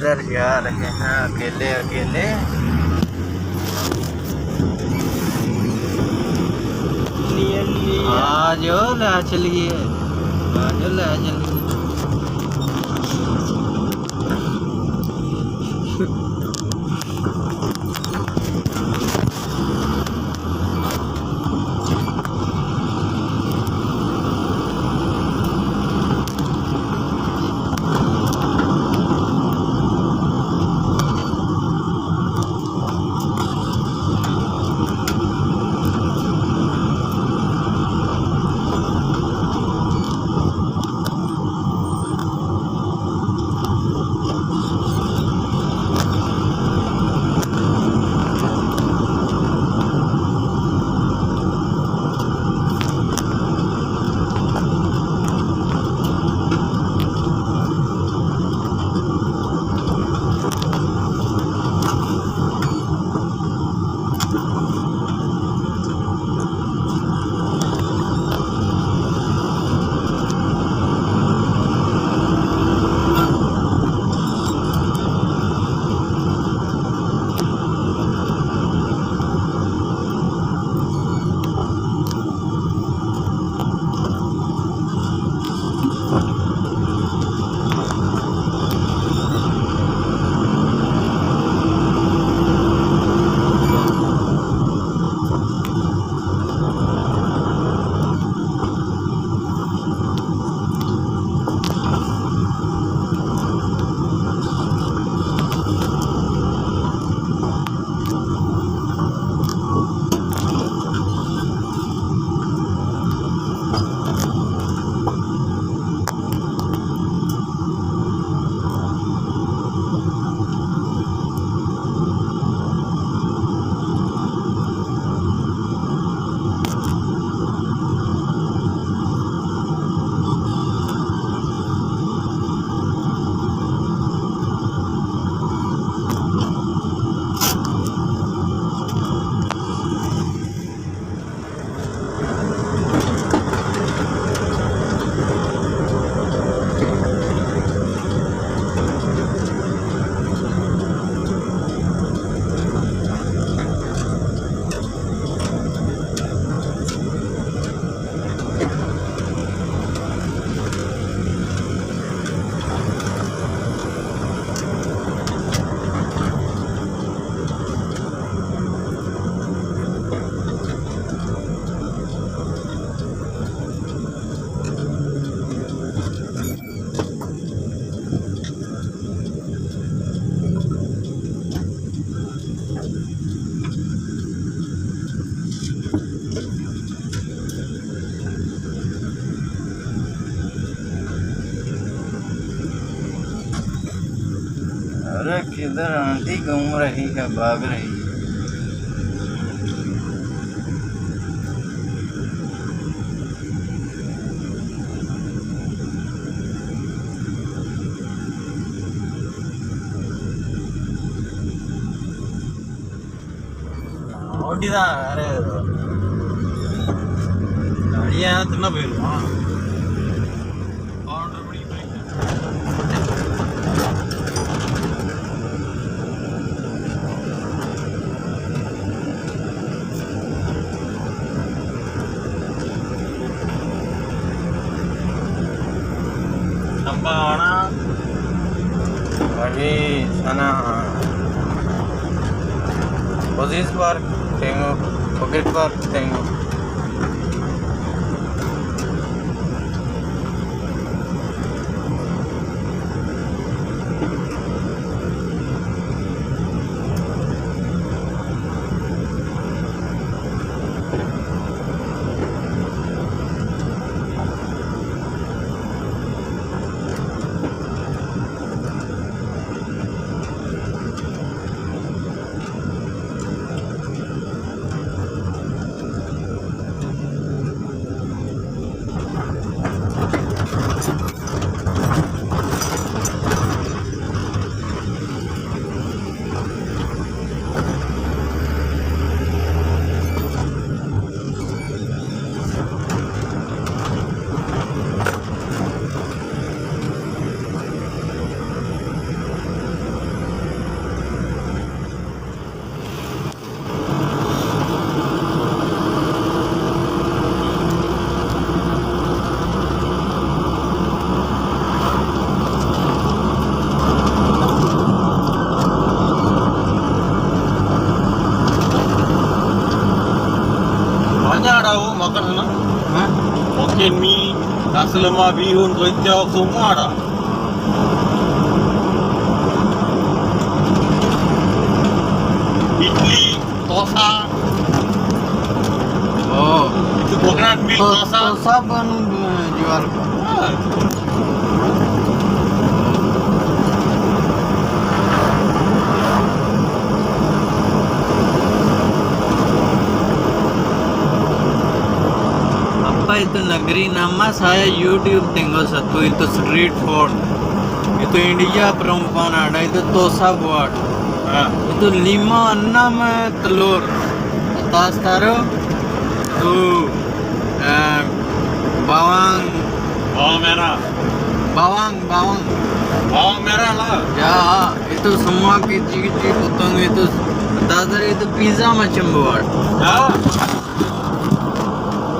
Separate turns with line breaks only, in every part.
किधर जा रहे हैं अकेले अकेले। आजो ला चलिए, आजो ला चलिए। अरे किधर आंटी घूम रही है, भाग रही है। ஓட்டிதான் வேற அடியா தின்ன போயிருவான். Lagi sana Oasis Park tengok, Pocket Park tengok.
banyak ada makan sana.
Hah?
Hokkien mie, nasi lemak, bihun, kuih tiaw, semua ada. Idli, dosa,
Oh.
itu coconut milk dosa.
Dosa pun jual.
Ah,
Apa itu negeri nama saya YouTube tengok satu itu street food. Itu India perempuan ada itu dosa buat.
ah.
Itu 5-6 telur. Atas taruh tuh bawang
Bawang merah,
bawang
bawang merah lah.
ya itu semua kecil-kecil potong itu atas taruh itu pizza macam buat.
Ya.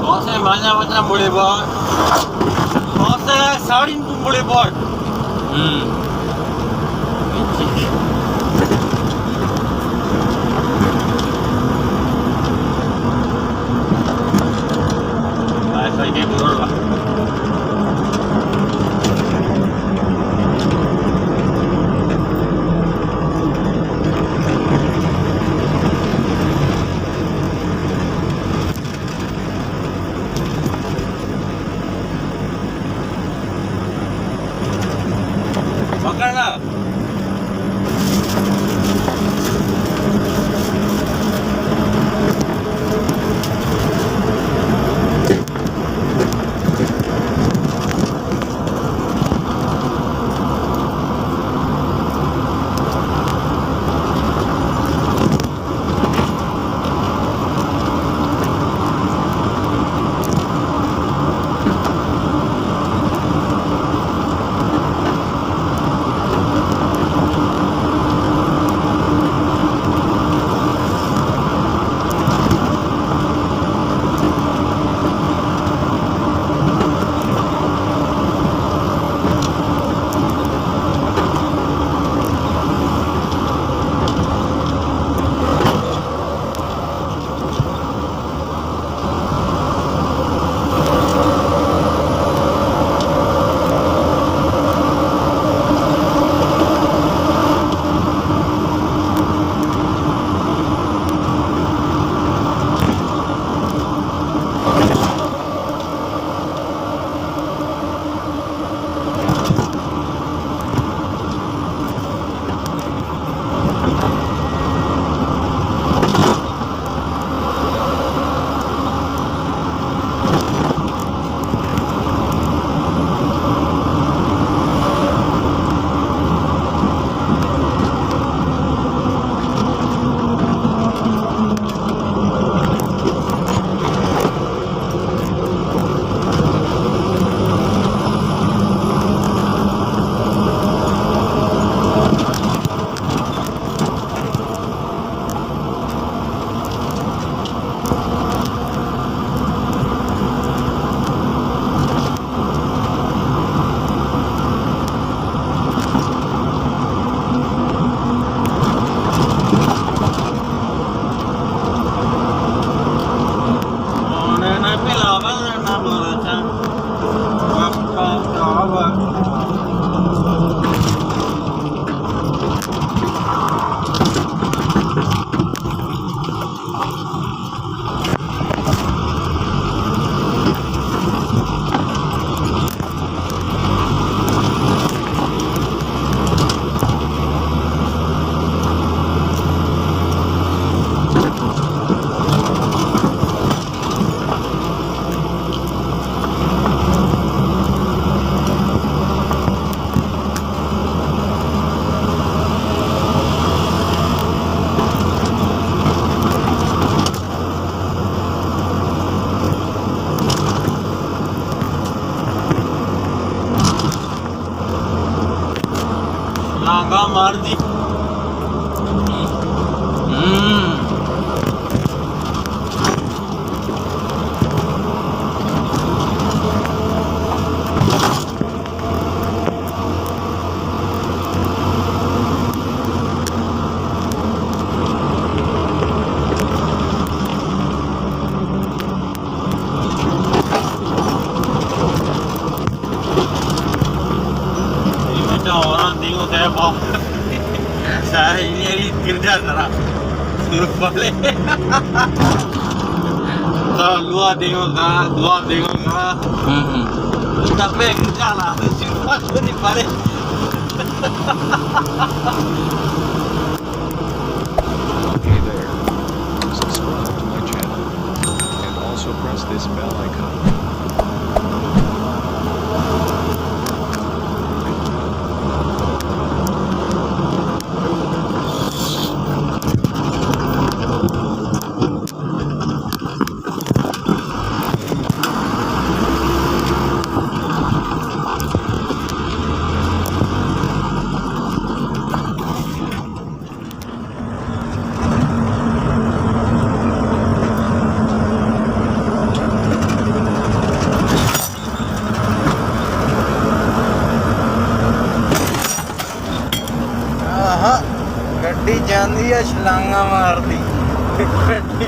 Dosa banyak macam boleh buat. Dosa sardin pun boleh buat.
Hmm.
Saya ini buruk lah. Makanlah. Naga मार दी गिर जाता ना वाले dua dengar tapi jalan siapa tuh nih balik
Hey there. Subscribe to my channel. And also press this bell icon.
ਆਹ ਗੱਡੀ ਜਾਂਦੀ ਆ ਛਲਾਂਗਾ ਮਾਰਦੀ ਗੱਡੀ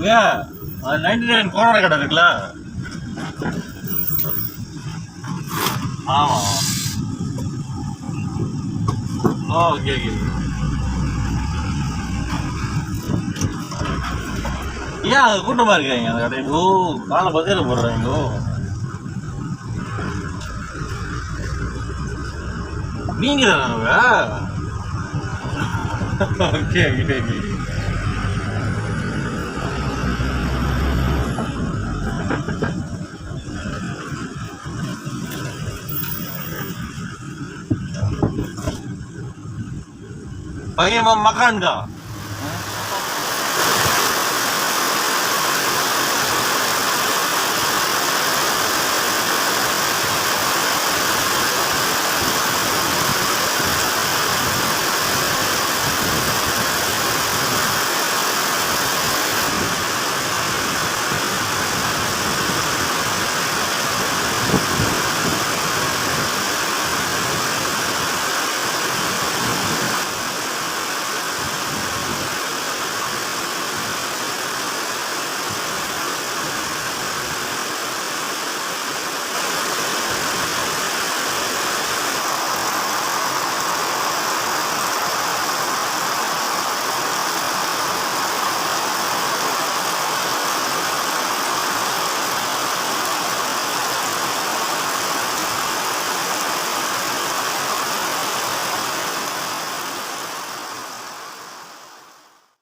ya 99 corona கடை இருக்குல்ல ஆமா ஓகே ஓகே ஏன் அது கூட்டமா இருக்காங்க அந்த கடை ஓ காலை பத்தியில போடுறாங்க நீங்க தானே okay okay okay Pengen mau makan nggak?